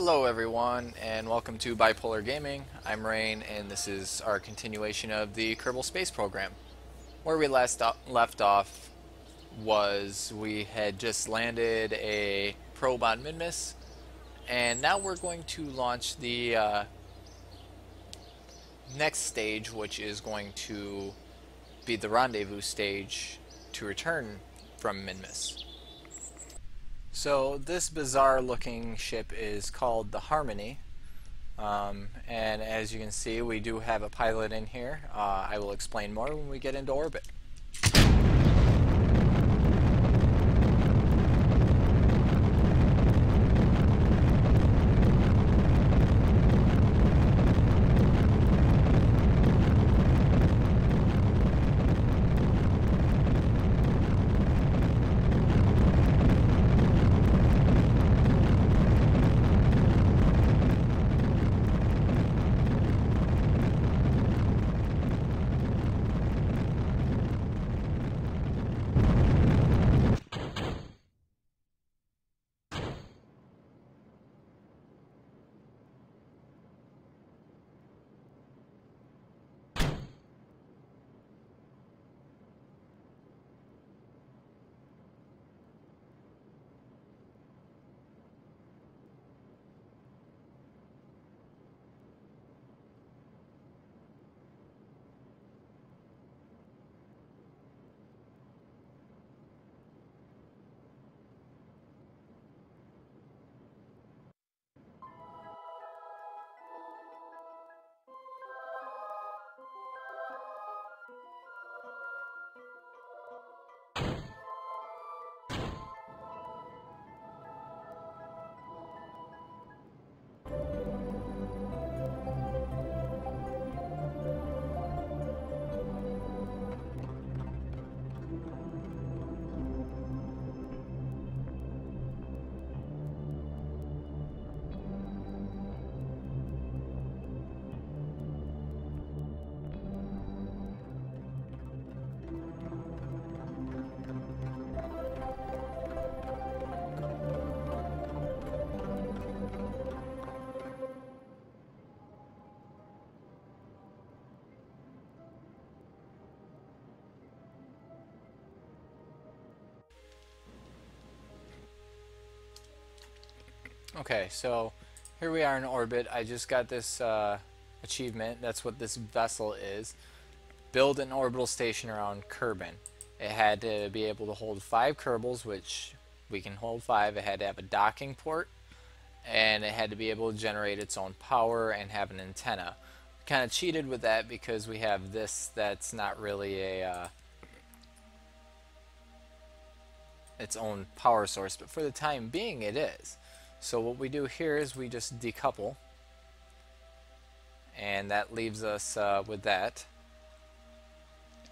Hello everyone and welcome to Bipolar Gaming. I'm Rain and this is our continuation of the Kerbal Space Program. Where we left off was we had just landed a probe on minmus, and now we're going to launch the next stage, which is going to be the rendezvous stage to return from minmus. So this bizarre looking ship is called the Harmony, and as you can see we do have a pilot in here. I will explain more when we get into orbit. Okay, so here we are in orbit. I just got this achievement. That's what this vessel is. Build an orbital station around Kerbal. It had to be able to hold 5 Kerbals, which we can hold 5. It had to have a docking port, and it had to be able to generate its own power and have an antenna. Kind of cheated with that because we have this that's not really a its own power source, but for the time being it is. So what we do here is we just decouple, and that leaves us with that.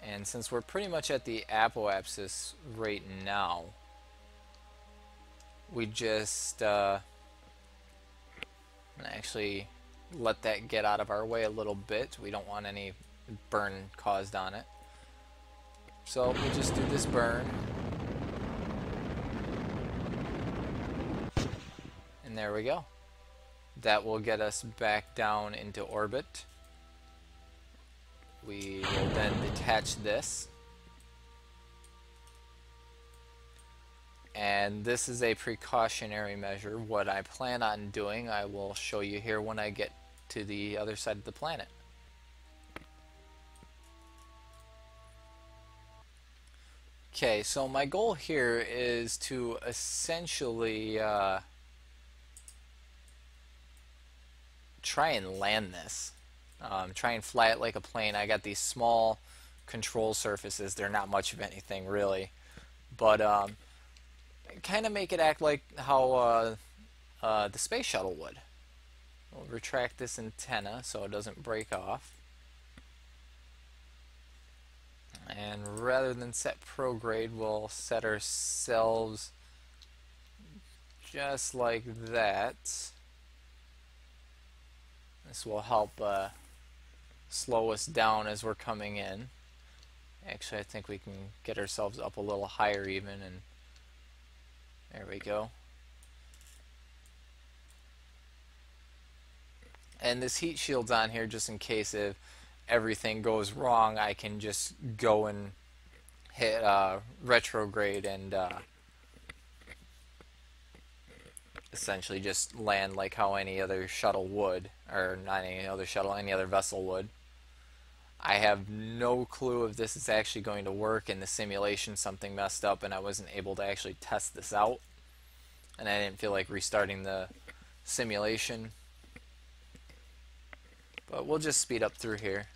And since we're pretty much at the apoapsis right now, we just actually let that get out of our way a little bit. We don't want any burn caused on it. So we just do this burn. And there we go. That will get us back down into orbit. We will then detach this. And this is a precautionary measure. What I plan on doing, I will show you here when I get to the other side of the planet. Okay, so my goal here is to essentially try and land this. Try and fly it like a plane. I got these small control surfaces. They're not much of anything really, but kind of make it act like how the space shuttle would. We'll retract this antenna so it doesn't break off. And rather than set prograde, we'll set ourselves just like that. This will help slow us down as we're coming in. Actually, I think we can get ourselves up a little higher even, and there we go. And this heat shield's on here just in case if everything goes wrong, I can just go and hit retrograde and essentially just land like how any other shuttle would, or not any other shuttle, any other vessel would. I have no clue if this is actually going to work. In the simulation something messed up and I wasn't able to actually test this out, and I didn't feel like restarting the simulation, but we'll just speed up through here.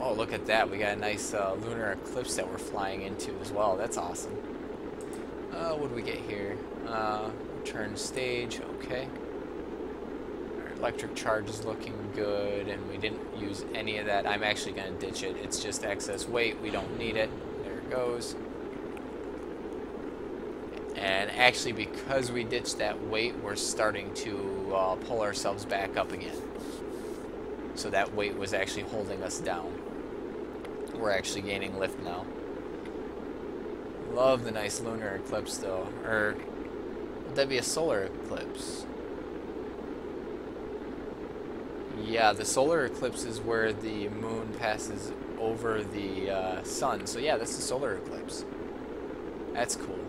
Oh, look at that. We got a nice lunar eclipse that we're flying into as well. That's awesome. What do we get here? Return stage. Okay. Our electric charge is looking good, and we didn't use any of that. I'm actually going to ditch it. It's just excess weight. We don't need it. There it goes. And actually, because we ditched that weight, we're starting to pull ourselves back up again. So that weight was actually holding us down. We're actually gaining lift now. Love the nice lunar eclipse though. Or would that be a solar eclipse? Yeah, the solar eclipse is where the moon passes over the sun. So yeah, that's the solar eclipse. That's cool.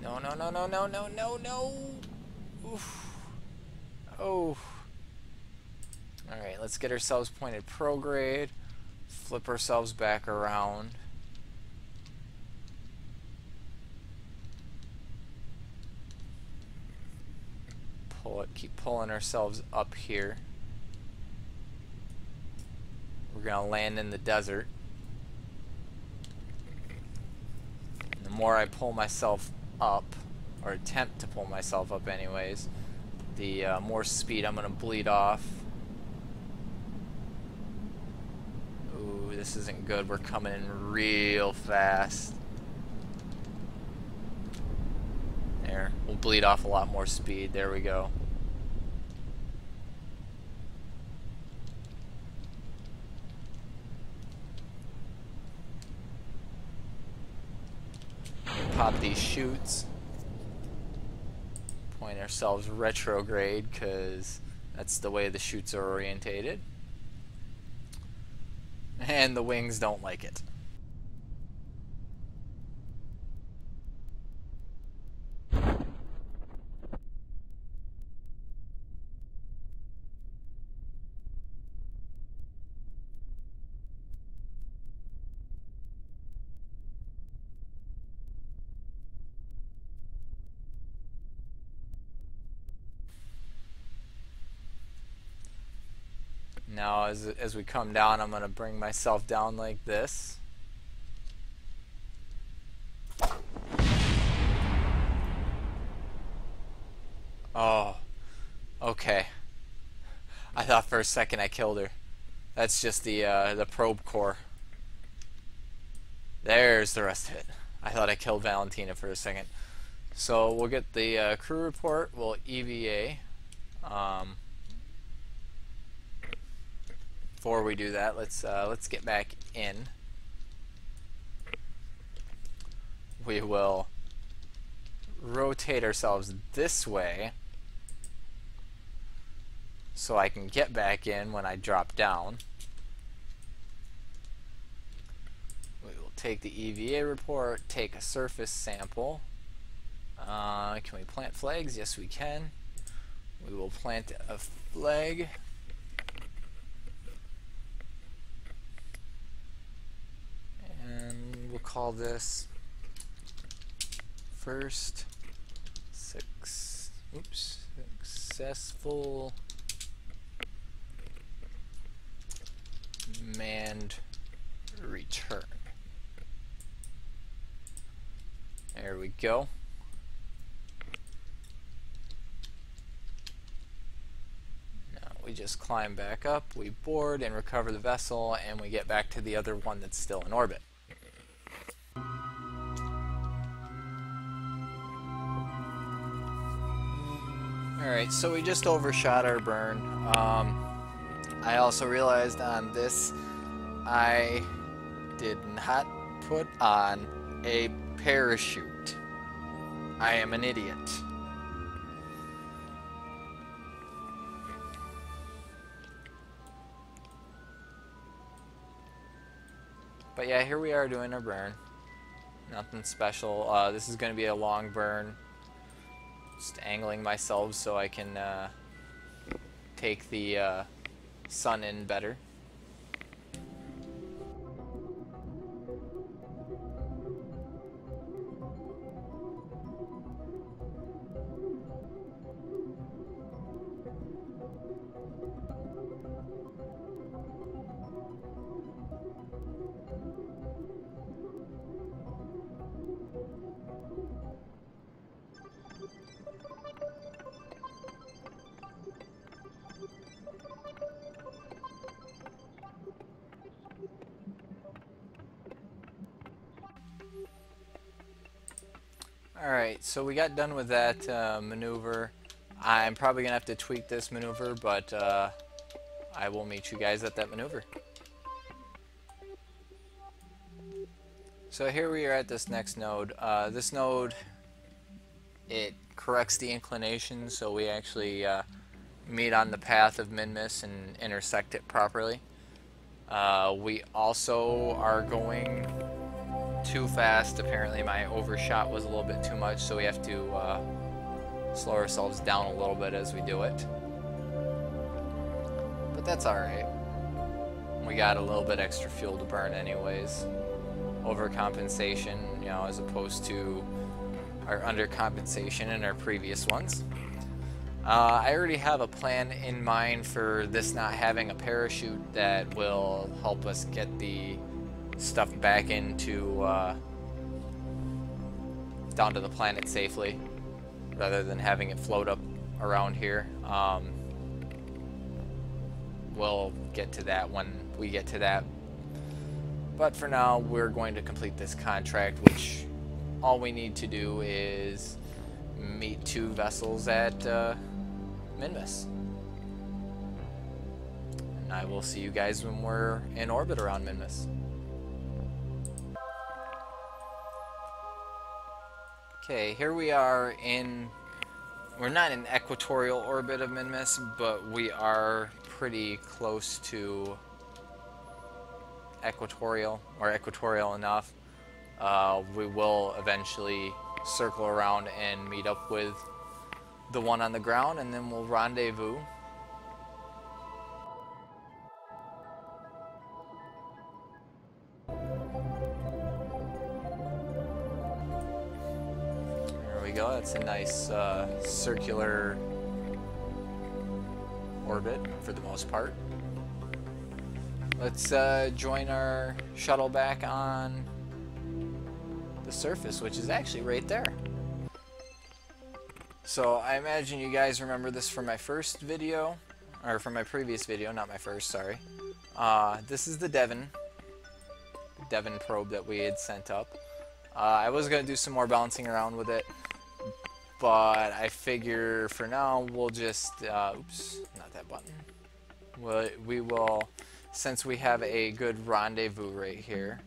No, no, no, no, no, no, no, no. Oof. Oh. Alright, let's get ourselves pointed prograde. Flip ourselves back around. Pull it, keep pulling ourselves up here. We're gonna land in the desert. And the more I pull myself up, or attempt to pull myself up anyways, the more speed I'm gonna bleed off. Ooh, this isn't good. We're coming in real fast. There, we'll bleed off a lot more speed. There we go. Pop these chutes. Point ourselves retrograde because that's the way the chutes are orientated. And the wings don't like it. Now as we come down, I'm going to bring myself down like this. Oh, okay. I thought for a second I killed her. That's just the probe core. There's the rest of it. I thought I killed Valentina for a second. So we'll get the crew report. We'll EVA. Before we do that, let's get back in. We will rotate ourselves this way so I can get back in when I drop down. We will take the EVA report, take a surface sample. Can we plant flags? Yes, we can. We will plant a flag. And we'll call this first successful manned return. There we go. Now we just climb back up, we board and recover the vessel, and we get back to the other one that's still in orbit. Alright, so we just overshot our burn. I also realized on this I did not put on a parachute. I am an idiot. But yeah, here we are doing our burn. Nothing special. This is going to be a long burn. Just angling myself so I can take the sun in better. Alright, so we got done with that maneuver. I'm probably going to have to tweak this maneuver, but I will meet you guys at that maneuver. So here we are at this next node. This node, it corrects the inclination, so we actually meet on the path of minmus and intersect it properly. We also are going too fast. Apparently my overshot was a little bit too much, so we have to slow ourselves down a little bit as we do it. But that's alright. We got a little bit extra fuel to burn anyways. Overcompensation, you know, as opposed to our undercompensation in our previous ones. I already have a plan in mind for this not having a parachute that will help us get the stuff back into down to the planet safely, rather than having it float up around here. We'll get to that when we get to that. But for now, we're going to complete this contract, which all we need to do is meet 2 vessels at minmus. And I will see you guys when we're in orbit around minmus. Okay, here we are in, we're not in equatorial orbit of minmus, but we are pretty close to equatorial, or equatorial enough. We will eventually circle around and meet up with the one on the ground, and then we'll rendezvous. There we go. That's a nice circular orbit for the most part. Let's join our shuttle back on the surface, which is actually right there. So I imagine you guys remember this from my first video. or from my previous video, not my first, sorry. This is the Devon probe that we had sent up. I was going to do some more bouncing around with it, but I figure for now we'll just, oops, not that button. We will, since we have a good rendezvous right here,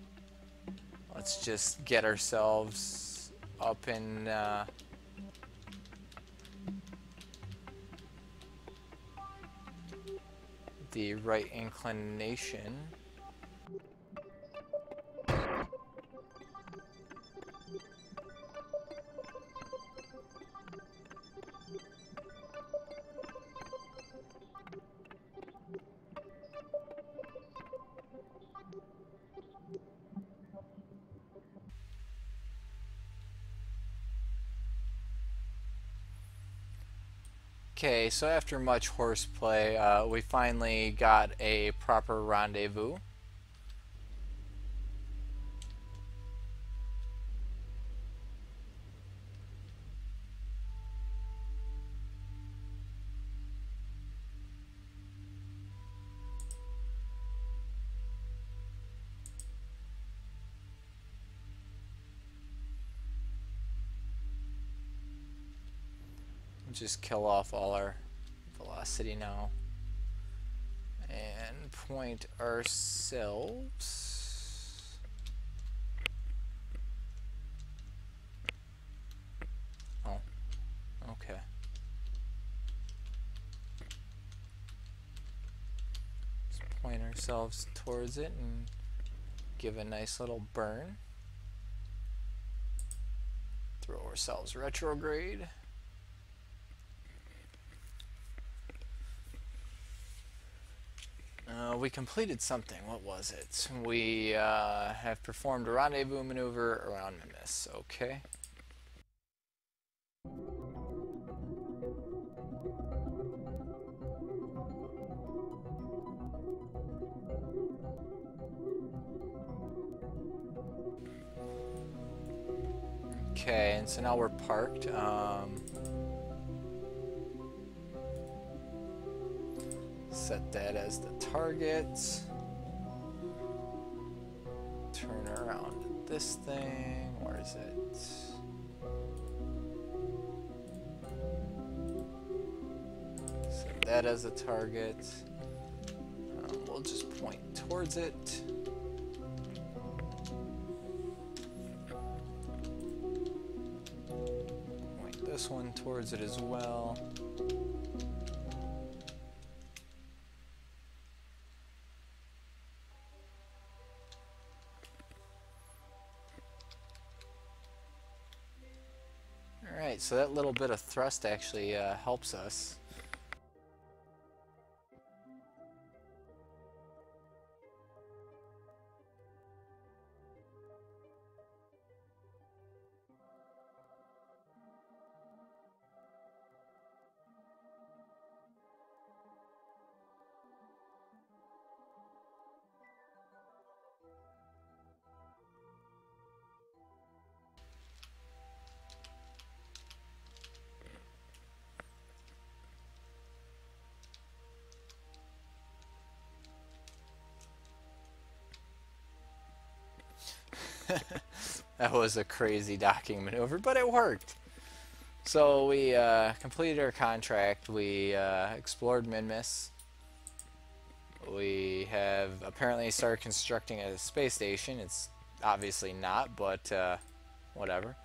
let's just get ourselves up in the right inclination. Okay, so after much horseplay, we finally got a proper rendezvous. Just kill off all our velocity now and point ourselves okay. Just point ourselves towards it and give a nice little burn. Throw ourselves retrograde. We completed something. What was it? We have performed a rendezvous maneuver around minmus. Okay. Okay, and so now we're parked. Set that as the target. Turn around this thing. Where is it? Set that as a target. We'll just point towards it. Point this one towards it as well. Alright, so that little bit of thrust actually helps us. That was a crazy docking maneuver, but it worked. So we completed our contract. We explored minmus. We have apparently started constructing a space station. It's obviously not, but whatever.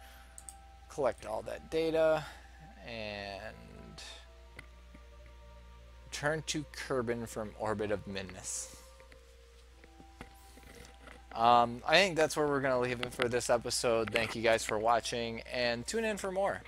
Collect all that data and return to Kerbal from orbit of minmus. I think that's where we're going to leave it for this episode. Thank you guys for watching, and tune in for more.